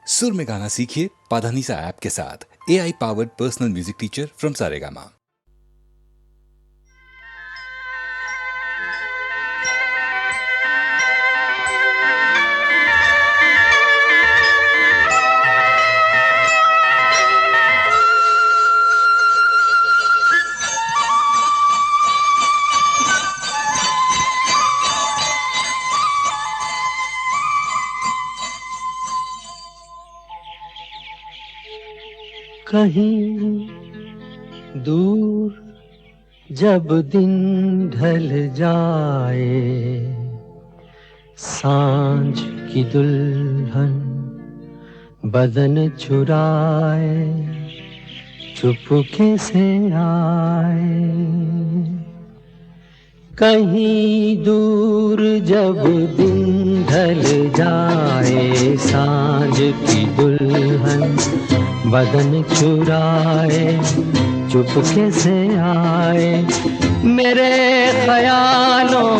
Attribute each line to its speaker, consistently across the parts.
Speaker 1: सुर में गाना सीखिए पाधानीसा ऐप के साथ। AI powered personal music teacher from Saregama.
Speaker 2: कहीं दूर जब दिन ढल जाए, सांझ की दुल्हन बदन चुराए चुपके से आए। कहीं दूर जब दिन ढल जाए, सांझ की दुल्हन बदन चुराए चुपके से आए। मेरे ख्यालों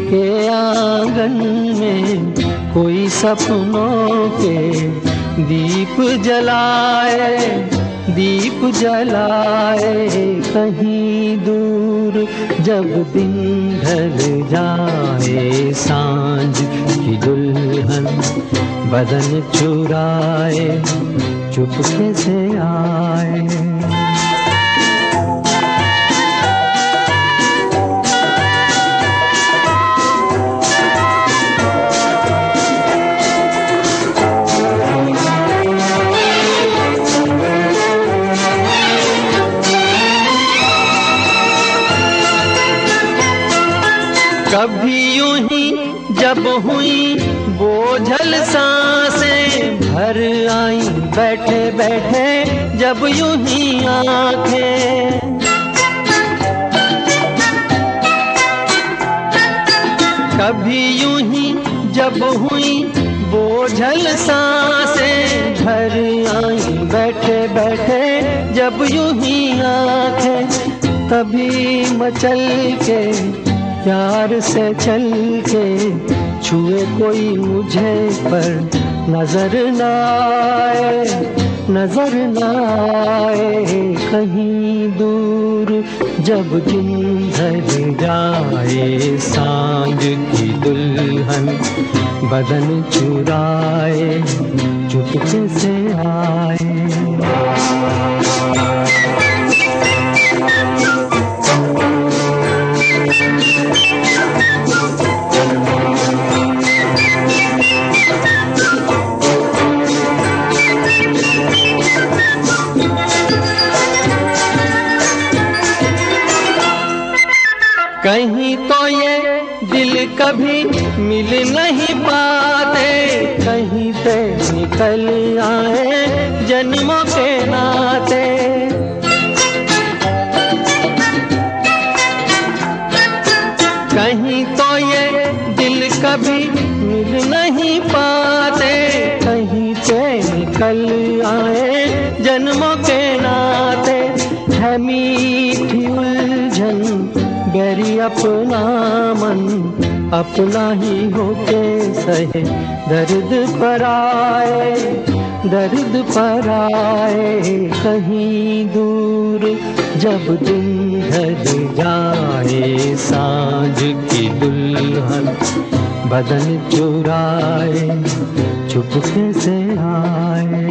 Speaker 2: के आंगन में कोई सपनों के दीप जलाए, दीप जलाए। कहीं दूर जब दिन ढल जाए, सांझ की दुल्हन बदन चुराए चुपके से आए। कभी यूं ही जब हुई बोझल सांसें भर आई, बैठे बैठे जब यूं ही आंखें। कभी यूं ही जब हुई बोझल सांसें भर आई, बैठे बैठे जब यूं ही आंखें। तभी मचल के प्यार से चल के छुए कोई मुझे पर नजर न आए, नजर न आए। कहीं दूर जब दिन ढल जाए, सांझ की दुल्हन बदन चुराए चुपके से आए। कहीं तो ये दिल कभी मिल नहीं पाते, कहीं से निकल आए जन्मों के नाते। कहीं तो ये दिल कभी मिल नहीं पाते, कहीं से निकल आए जन्मों के नाते। है मीठी उलझन बैरी अपना मन, अपना ही होके सहे दर्द पर आए, दर्द पर आए। कहीं दूर जब दिन ढल जाए, सांझ की दुल्हन बदन चुराए चुपके से आए।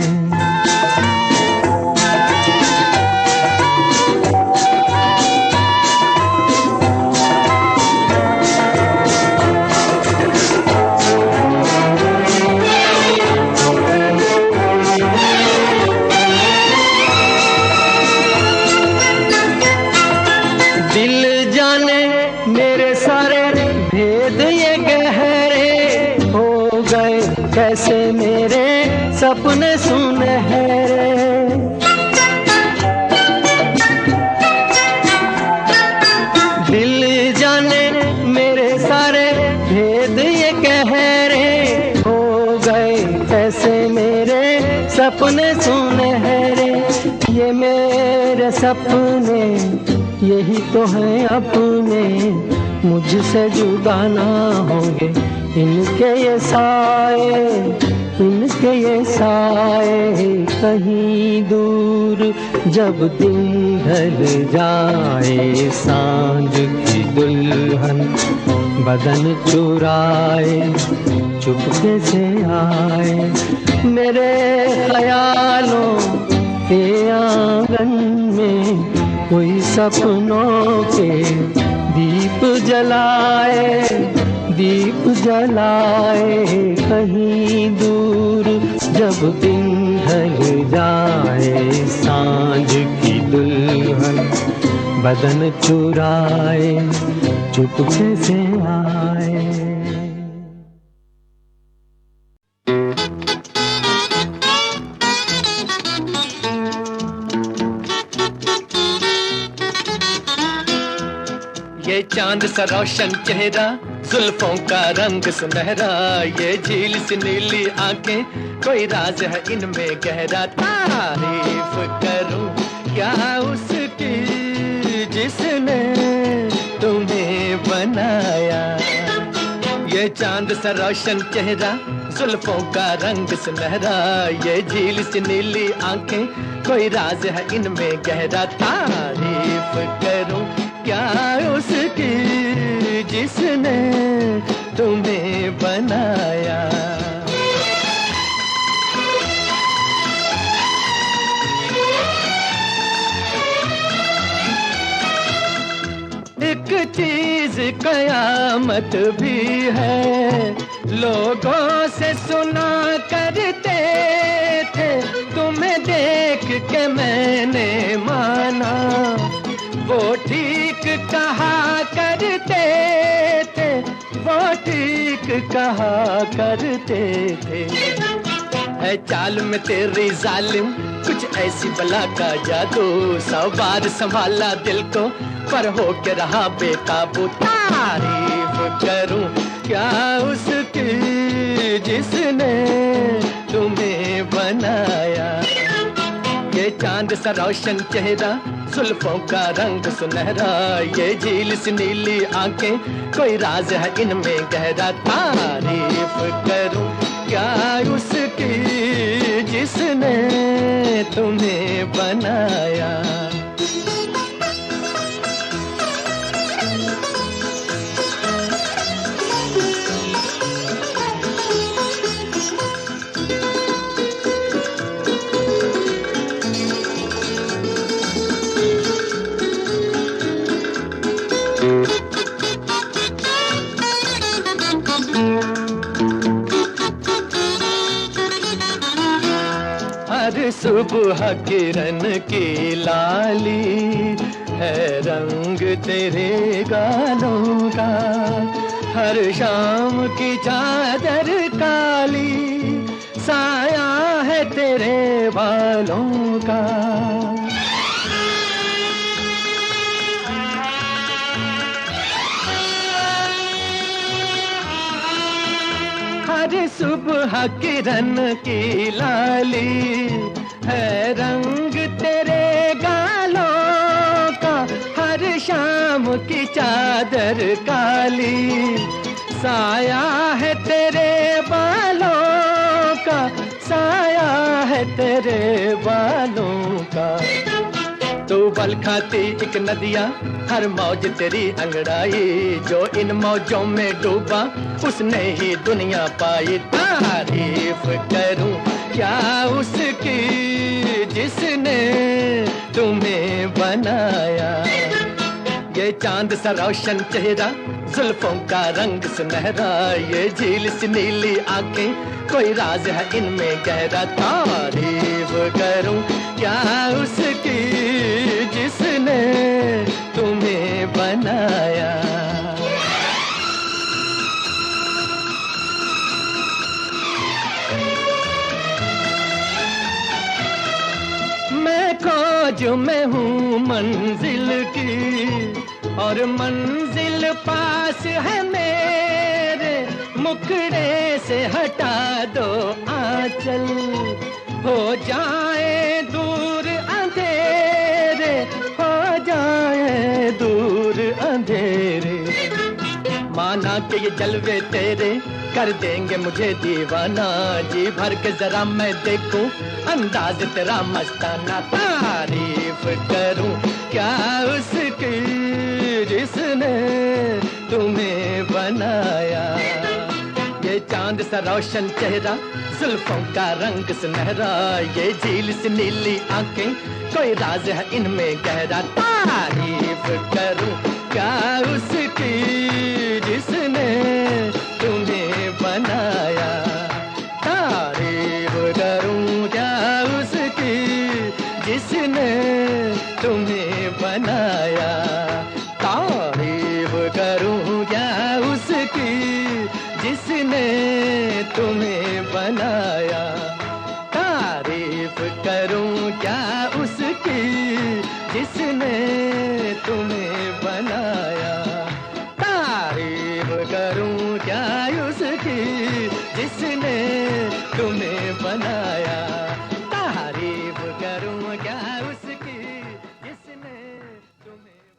Speaker 2: कैसे मेरे सपने सुनहरे, दिल जाने मेरे सारे भेद ये कह रहे हो गए। कैसे मेरे सपने सुनहरे, ये मेरे सपने यही तो हैं अपने, मुझसे जुदा ना होंगे इनके ये साए, इनके ये साए कहीं दूर, जब दिन ढल जाए सांझ की दुल्हन बदन चुराए चुपके से आए, मेरे ख्यालों के आंगन में कोई सपनों के दीप जलाए, दीप जलाए कहीं दूर, जब दिन ढल जाए सांझ की दुल्हन बदन चुराए चुपके से आए।
Speaker 3: ये चांद सा रोशन चेहरा, जुल्फों का रंग सुनहरा, ये झील सी नीली आंखें, कोई राज है इनमें गहरा। तारीफ करूं क्या उसकी जिसने तुम्हें बनाया। ये चांद सा रोशन चेहरा, जुल्फों का रंग सुनहरा, ये झील सी नीली आंखें, कोई राज है इनमें गहरा। तारीफ करूं क्या उसकी जिसने तुम्हें बनाया। एक चीज कयामत भी है, लोगों से सुना करते थे, तुम्हें देख के मैंने माना, वो ठीक कहा करते थे, वो ठीक कहा करते थे। है चाल में तेरी जालिम कुछ ऐसी बला का जादू, 100 बार संभाला दिल को पर हो के रहा बेकाबू। तारीफ करूं क्या उसकी जिसने तुम्हें बनाया। ये चांद सा रोशन चेहरा, जुल्फों का रंग सुनहरा, ये झील सी नीली आंखें, कोई राज है इनमें गहरा। तारीफ करूं क्या उसकी जिसने तुम्हें बनाया। हर सुबह किरण की लाली है रंग तेरे गालों का, हर शाम की चादर काली साया है तेरे बालों का। हर सुबह किरण की लाली है रंग तेरे गालों का, हर शाम की चादर काली साया है तेरे बालों का, साया है तेरे बालों का। तू बल खाती एक नदिया, हर मौज तेरी अंगड़ाई, जो इन मौजों में डूबा उसने ही दुनिया पाई। तारीफ करूं क्या उसकी जिसने तुम्हें बनाया। ये चांद सा रोशन चेहरा, जुल्फों का रंग सुनहरा, ये झील सी नीली आंखें, कोई राज है इनमें गहरा। तारीफ करूं क्या उसकी जिसने तुम्हें बनाया। मैं खोज में हूँ मंजिल की, और मंजिल पास है मेरे, मुखड़े से हटा दो आंचल, हो जाए दूर अंधेरे, हो जाए दूर अंधेरे। माना कि ये जलवे तेरे कर देंगे मुझे दीवाना। जी भर के जरा मैं देखूं अंदाज तेरा मस्ताना। तारीफ करूं क्या उसकी जिसने तुम्हें बनाया। ये चांद सा रोशन चेहरा, जुल्फों का रंग सुनहरा, ये झील सी नीली आंखें, कोई राज है इनमें गहरा। तारीफ करूं क्या उसकी जिसने तुम्हें बनाया। तारीफ करूं क्या उसकी जिसने तुम्हें बनाया। तारीफ करूं क्या उसकी जिसने तुम्हें बनाया। तारीफ करूं क्या उसकी जिसने तुम्हें बनाया। तारीफ करूं क्या उसकी जिसने तुम्हें बनाया। तारीफ करूं क्या उसकी जिसने तुम्हें बनाया।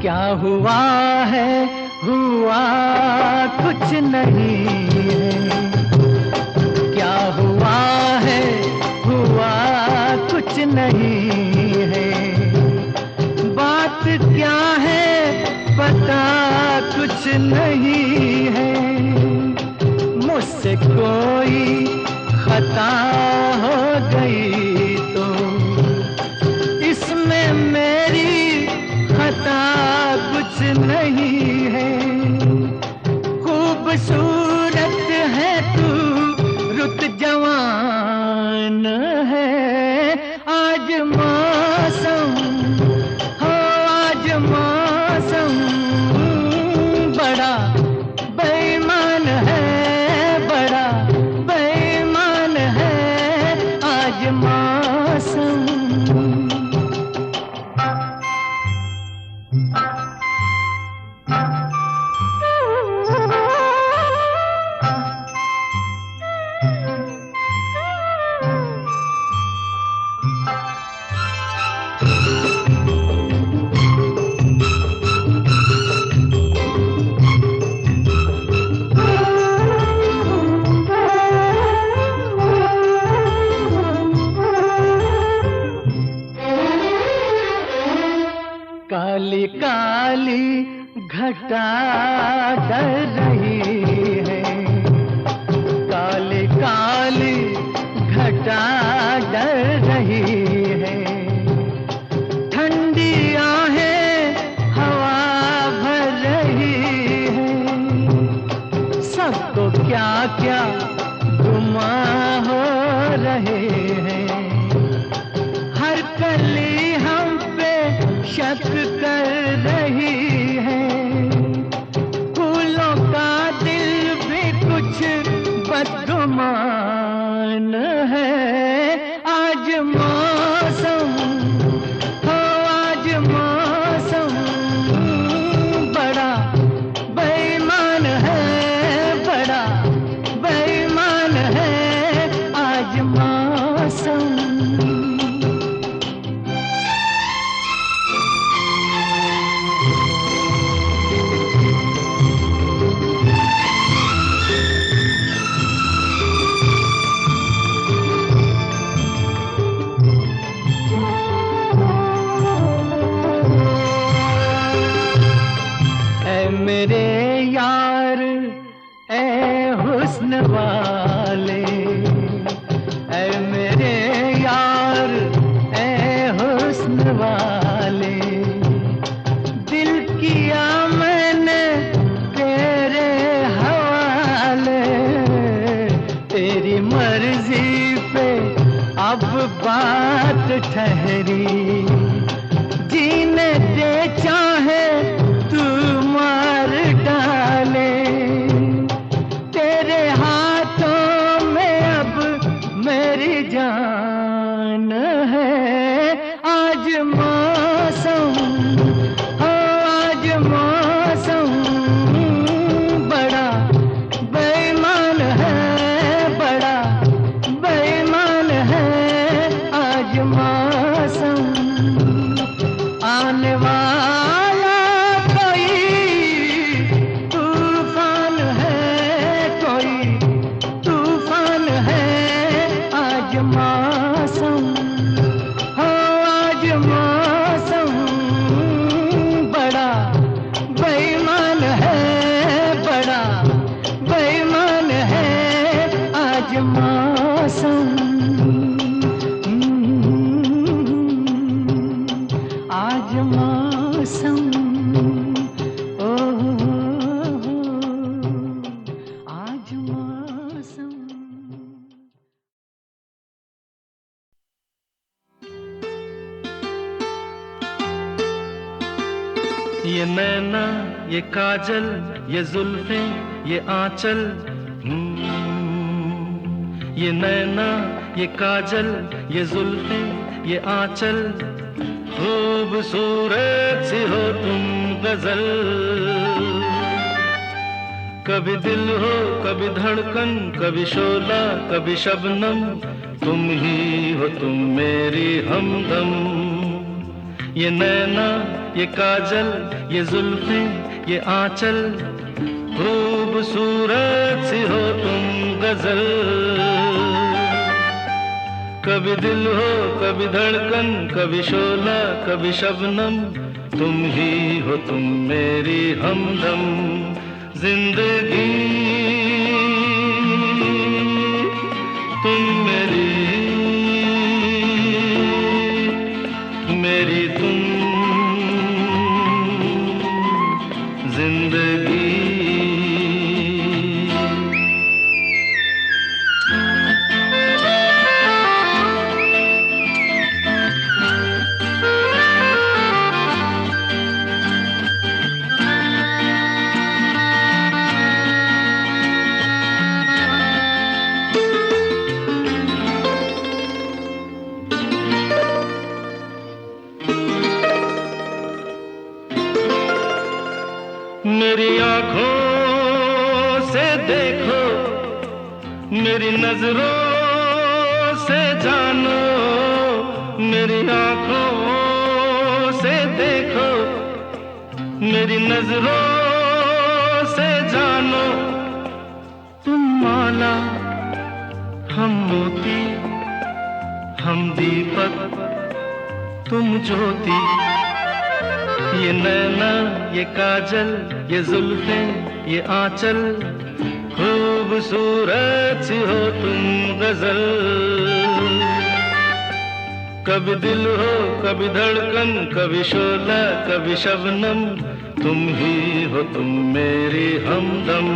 Speaker 3: क्या हुआ है हुआ कुछ नहीं है। क्या हुआ है हुआ कुछ नहीं है। बात क्या है पता कुछ नहीं है। मुझसे कोई खता हो गई तो इसमें मेरी खता कुछ नहीं है। खूबसूरत है तू रुत जवान है। आज मौसम हो आज मौसम बड़ा बेईमान है। बड़ा बेईमान है आज मौसम। काली काली घटा डर रही है। काली काली घटा डर रही है। ठंडी आहें हवा भर रही है। सबको क्या क्या गुमा हो रहे हैं। हर कर रही है। फूलों का दिल भी कुछ बदगुमान है। आज मौसम हो, आज मौसम बड़ा बेईमान है, बड़ा बेईमान है आज मौसम। ऐ मेरे यार ऐ हुस्न वाले, ऐ मेरे यार ऐ हुस्न वाले, दिल किया मैंने तेरे हवाले। तेरी मर्जी पे अब बात ठहरी, जीने दे चाहे तू मार डाले। तेरे हाथों में अब मेरी जान है। आज मौसम हो, आज मौसम बड़ा बेईमान है, बड़ा बेईमान है आज मौसम। आने वाला कोई तूफान है, कोई तूफान है आज मौसम हो, आज मौसम बड़ा बेईमान है, बड़ा बेईमान है आज मौसम। आज मौसम ओ, आज मौसम।
Speaker 4: ये नैना ये काजल ये जुल्फें ये आंचल, ये नैना ये काजल ये जुल्फें ये आंचल, खूबसूरत सी हो तुम गजल। कभी दिल हो कभी धड़कन, कभी शोला कभी शबनम, तुम ही हो तुम मेरी हमदम। ये नैना ये काजल ये जुल्फें ये आंचल, खूबसूरत सी हो तुम गजल। कभी दिल हो कभी धड़कन, कभी शोला कभी शबनम, तुम ही हो तुम मेरी हमदम। जिंदगी तुम मेरी, मेरी तुम जिंदगी। मेरी आंखों से देखो, मेरी नजरों से जानो, मेरी आंखों से देखो, मेरी नजरों से जानो। तुम माला हम मोती, हम दीपक तुम ज्योति। ये नैना ये काजल ये जुल्फें ये आंचल, खूबसूरत सी हो तुम गजल। कभी दिल हो कभी धड़कन, कभी शोला कभी शबनम, तुम ही हो तुम मेरी हमदम।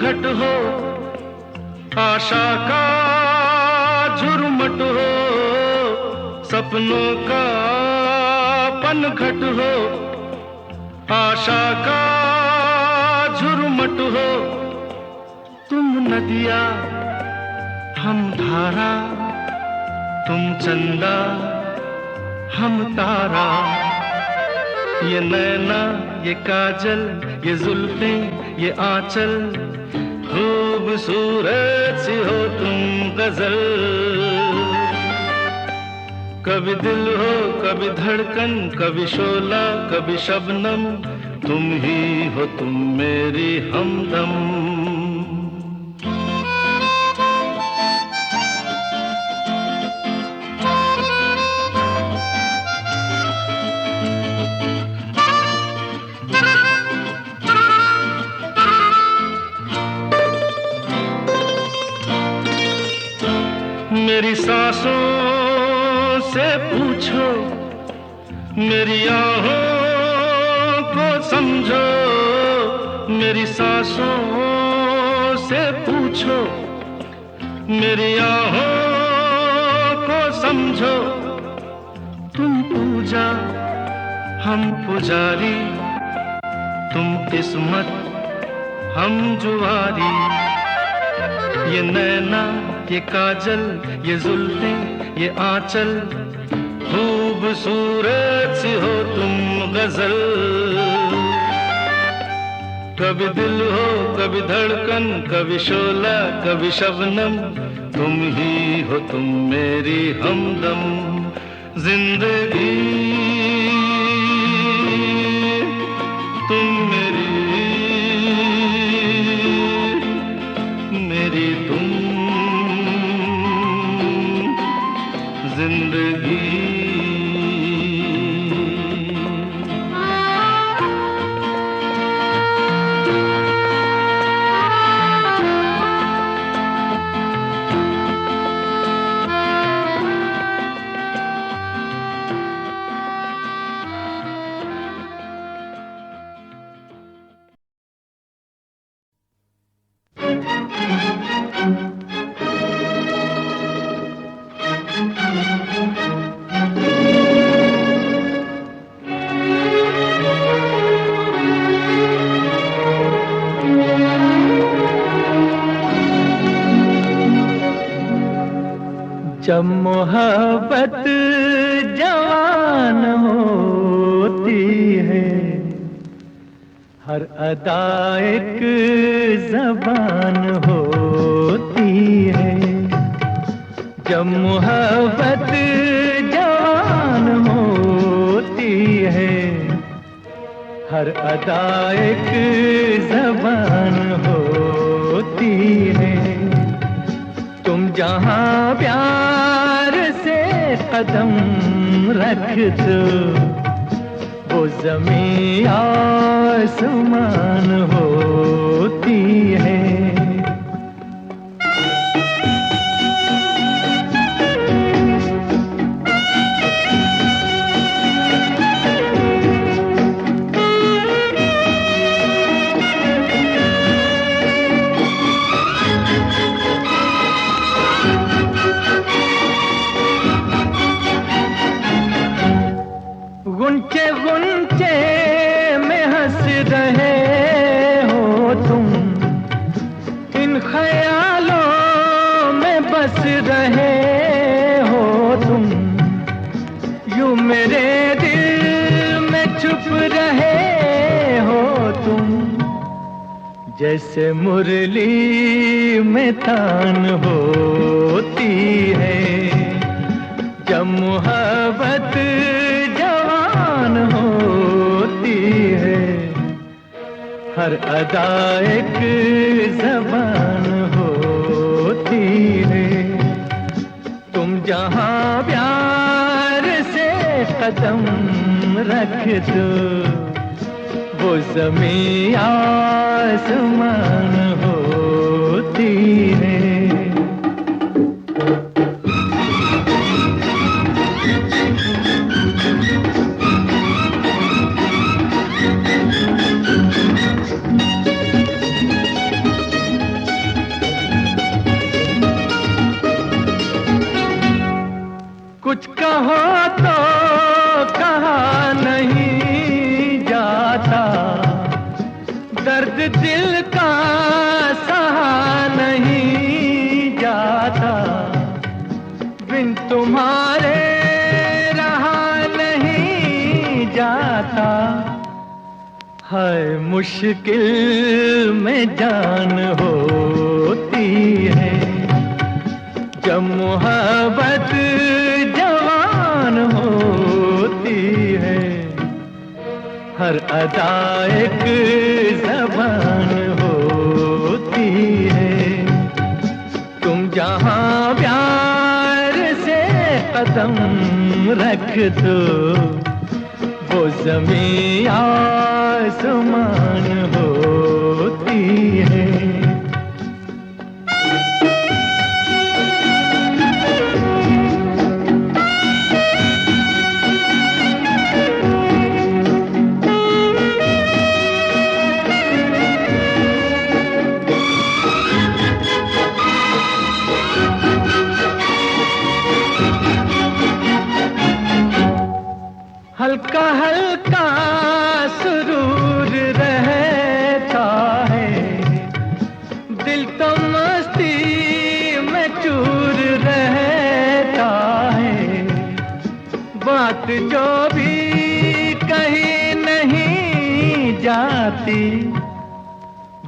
Speaker 4: घट हो, आशा का झुरमुट हो, सपनों का पनघट हो, आशा का झुरमुट हो। तुम नदिया हम धारा, तुम चंदा हम तारा, ये नैना ये काजल ये जुल्फें ये आंचल, खूबसूरत सी हो तुम गजल। कभी दिल हो कभी धड़कन, कभी शोला कभी शबनम, तुम ही हो तुम मेरी हमदम। मेरी सांसों से पूछो, मेरी आहों को समझो, मेरी सांसों से पूछो, मेरी आहों को समझो। तुम पूजा हम पुजारी, तुम किस्मत हम जुआरी, ये नैना ये काजल ये जुल्फें ये आंचल, खूबसूरत सी हो तुम गजल। कभी दिल हो कभी धड़कन, कभी शोला कभी शबनम, तुम ही हो तुम मेरी हमदम। जिंदगी तुम मेरी, मेरी तुम जिंदगी।
Speaker 2: जब मोहब्बत जवान होती है, हर अदा एक ज़बान होती है। जब मोहब्बत जवान होती है, हर अदा एक ज़बान होती है। तुम जहाँ प्यार से कदम रख दो, वो ज़मीं आसमान होती है। गुंचे गुंचे में हंस रहे हो तुम, इन ख्यालों में बस रहे हो तुम। यूं मेरे दिल में छुप रहे हो तुम, जैसे मुरली में तान होती है। जब मोहब्बत होती है, हर अदा एक ज़बान होती है। तुम जहाँ प्यार से कदम रख दो, वो ज़मीं आसमान होती है। बिन तुम्हारे रहा नहीं जाता, है मुश्किल में जान होती है। जब मोहब्बत जवान होती है, हर अदा एक ज़बान होती है। तुम जहाँ प्यार से कदम रख दो, वो ज़मीं आसमान होती है। हल्का हल्का सुरूर रहता है, दिल तो मस्ती में चूर रहता है। बात जो भी कहीं नहीं जाती,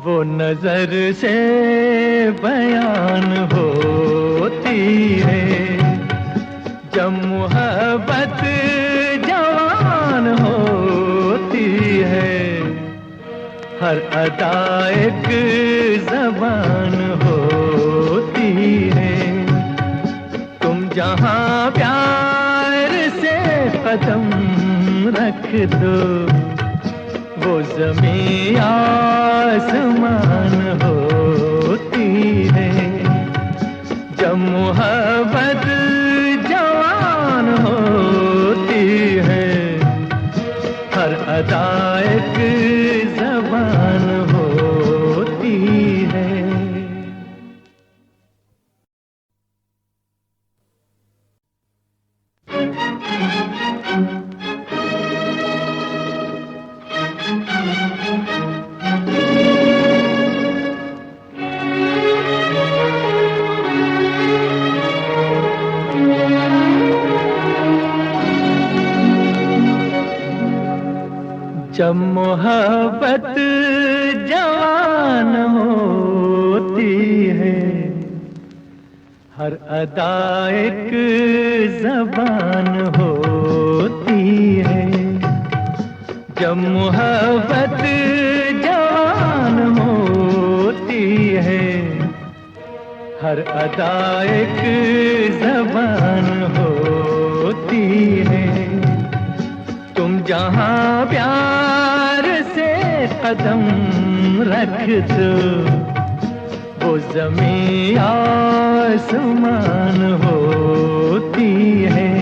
Speaker 2: वो नजर से बयान होती है। जब मोहब्बत जवान होती है, हर अदा एक ज़बान होती है। तुम जहाँ प्यार से कदम रख दो, वो ज़मीं आसमान होती है। जब मोहब्बत जवान होती है, हर अदा एक ज़बान होती है। जब मोहब्बत जवान होती है, हर अदा एक ज़बान होती है। जब मोहब्बत जवान होती है, हर अदा एक ज़बान होती है। तुम जहाँ प्यार से कदम रख दो, वो ज़मीं आसमान होती है।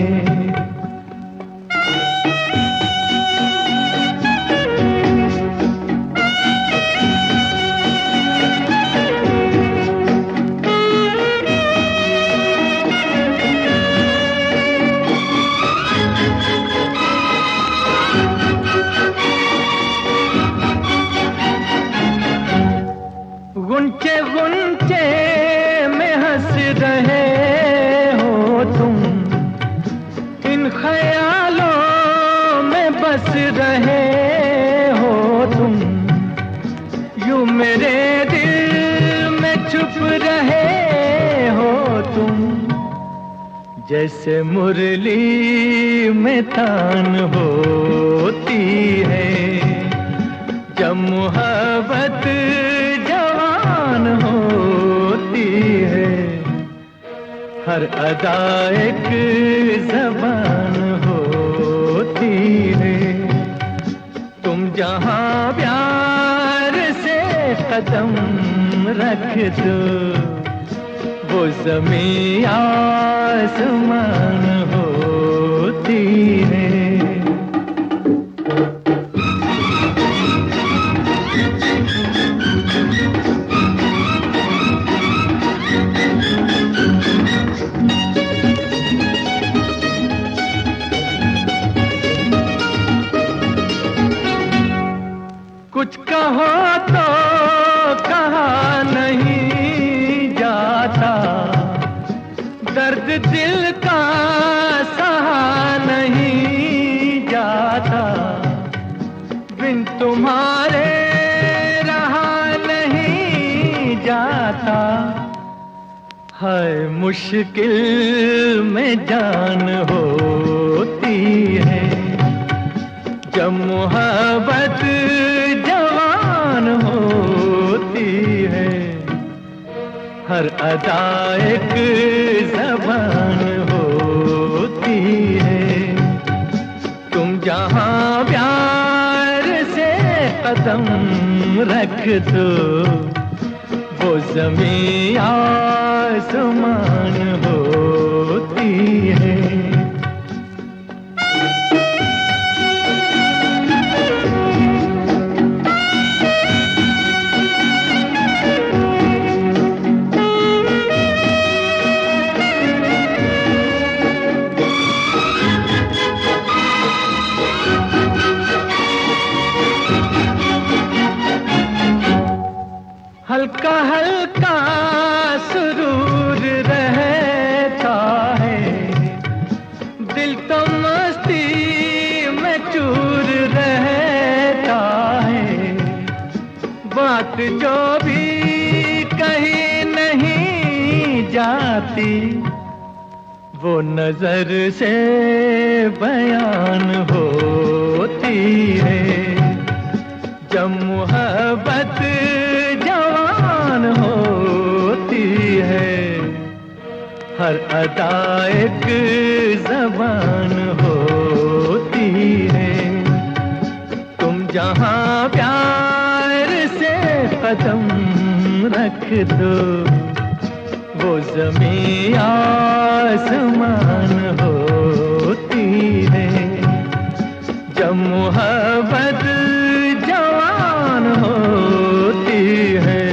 Speaker 2: गुंचे गुंचे में हंस रहे हो तुम, इन ख्यालों में बस रहे हो तुम। यूं मेरे दिल में छुप रहे हो तुम, जैसे मुरली में तान होती है। जब मोहब्बत जवान होती है, हर अदा एक ज़बान होती है। तुम जहाँ प्यार से कदम रख दो, वो ज़मीं आसमान होती है। कुछ कहो तो कहा नहीं जाता, दर्द दिल का सहा नहीं जाता, बिन तुम्हारे रहा नहीं जाता। है मुश्किल में जान होती है जब मोहब्बत जवान होती है। हर अदा एक ज़बान होती है। तुम जहां प्यार से कदम रख दो, वो ज़मीं आसमान होती है। हल्का हल्का सुरूर रहता है, दिल तो मस्ती में चूर रहता है। बात जो भी कहीं नहीं जाती, वो नजर से बयान होती है। जब मोहब्बत जवान होती है, हर अदा एक ज़बान होती है। तुम जहां प्यार से कदम रख दो, वो ज़मीं आसमान होती है। जब मोहब्बत जवान होती है,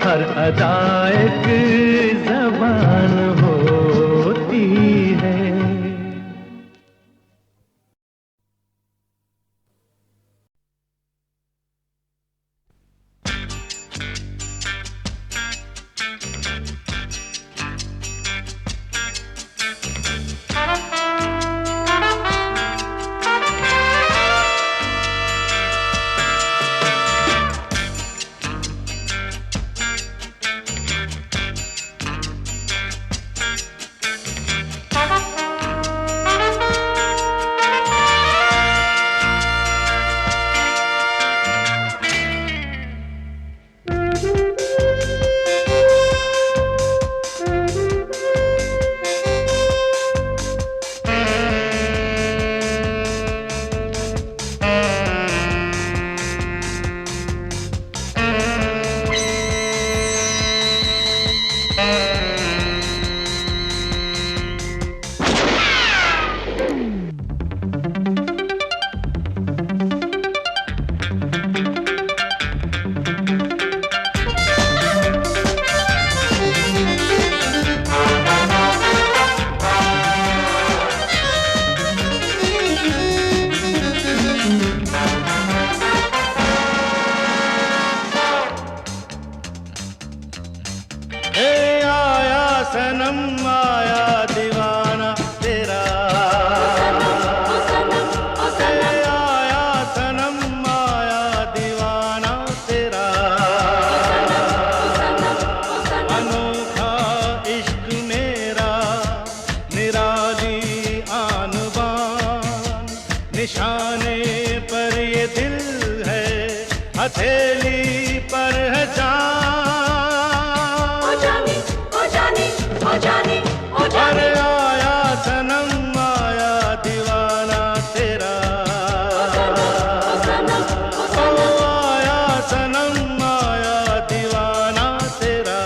Speaker 2: हर अदा एक ज़बान होती है।
Speaker 4: सनम आया दीवाना तेरा, आया सनम आया दीवाना तेरा। अनोखा इश्क मेरा निराली आन बान, निशाने पर ये दिल है, हथेली पर है जान। अरे आया सनम आया दीवाना तेरा, ओ आया सनम आया दीवाना तेरा।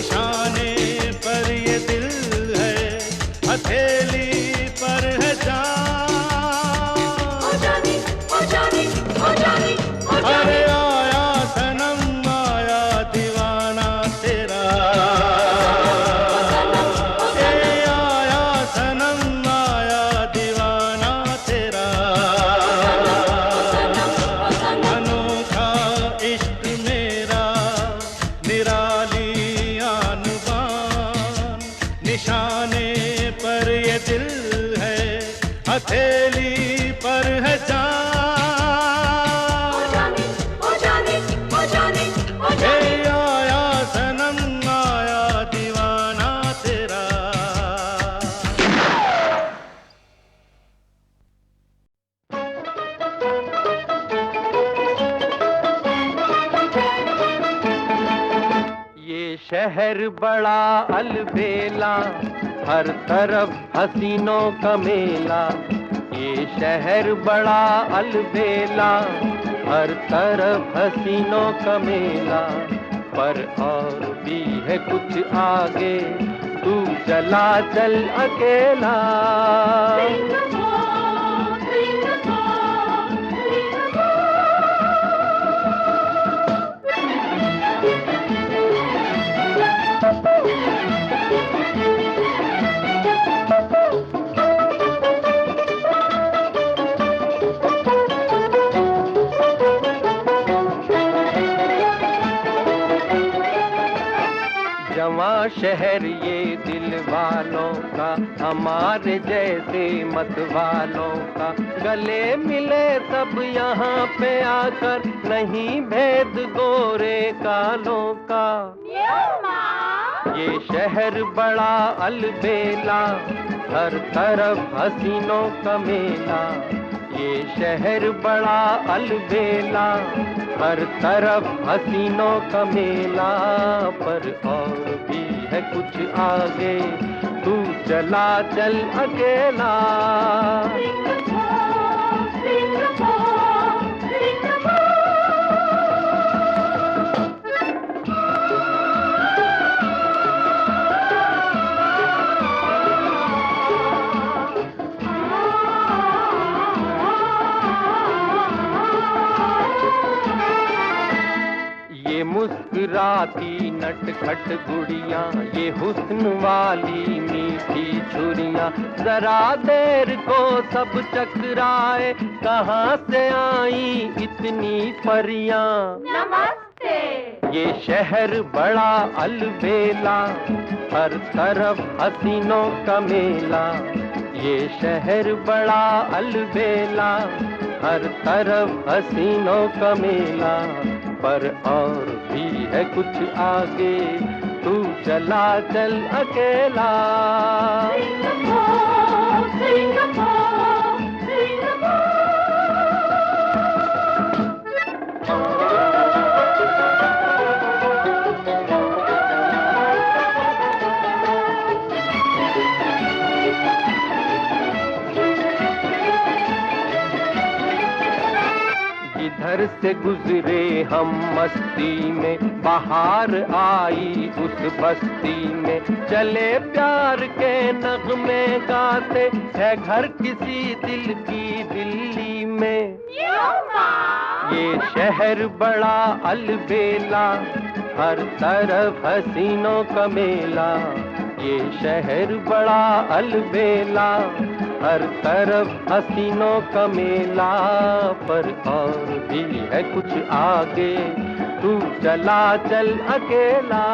Speaker 4: निशाने पर ये दिल है, हथेली पर है जान। अरे आया सनम आया दीवाना तेरा, ए आया सनम आया दीवाना तेरा। अनोखा इश्क मेरा निराली आन बान, निशाने पर ये दिल है, हथेली पर है जान।
Speaker 2: शहर बड़ा अलबेला, हर तरफ हसीनों का मेला। ये शहर बड़ा अलबेला, हर तरफ हसीनों का मेला। पर और भी है कुछ आगे, तू चला चल अकेला। जवां शहर ये दिल वालों का, हमारे जैसे मत वालों का। गले मिले सब यहाँ पे आकर, नहीं भेद गोरे कालों का। ये शहर बड़ा अलबेला, हर तरफ हसीनों का मेला। ये शहर बड़ा अलबेला, हर तरफ हसीनों का मेला। पर और भी है कुछ आगे, तू चला चल अकेला। ये मुस्कुराती नटखट गुड़ियाँ, ये हुस्न वाली मीठी छुरियाँ। जरा देर को सब चकराए, कहाँ से आई इतनी परियाँ। नमस्ते। ये शहर बड़ा अलबेला, हर तरफ हसीनों का मेला। ये शहर बड़ा अलबेला, हर तरफ हसीनों का मेला। पर और भी है कुछ आगे, तू चला चल अकेला। इधर से गुजरे हम मस्ती में, बाहर आई उस बस्ती में। चले प्यार के नगमे गाते, है घर किसी दिल की दिल्ली में। ये शहर बड़ा अलबेला, हर तरफ हसीनों का मेला। ये शहर बड़ा अलबेला, हर तरफ हसीनों का मेला। पर और भी है कुछ आगे, तू चला चल अकेला।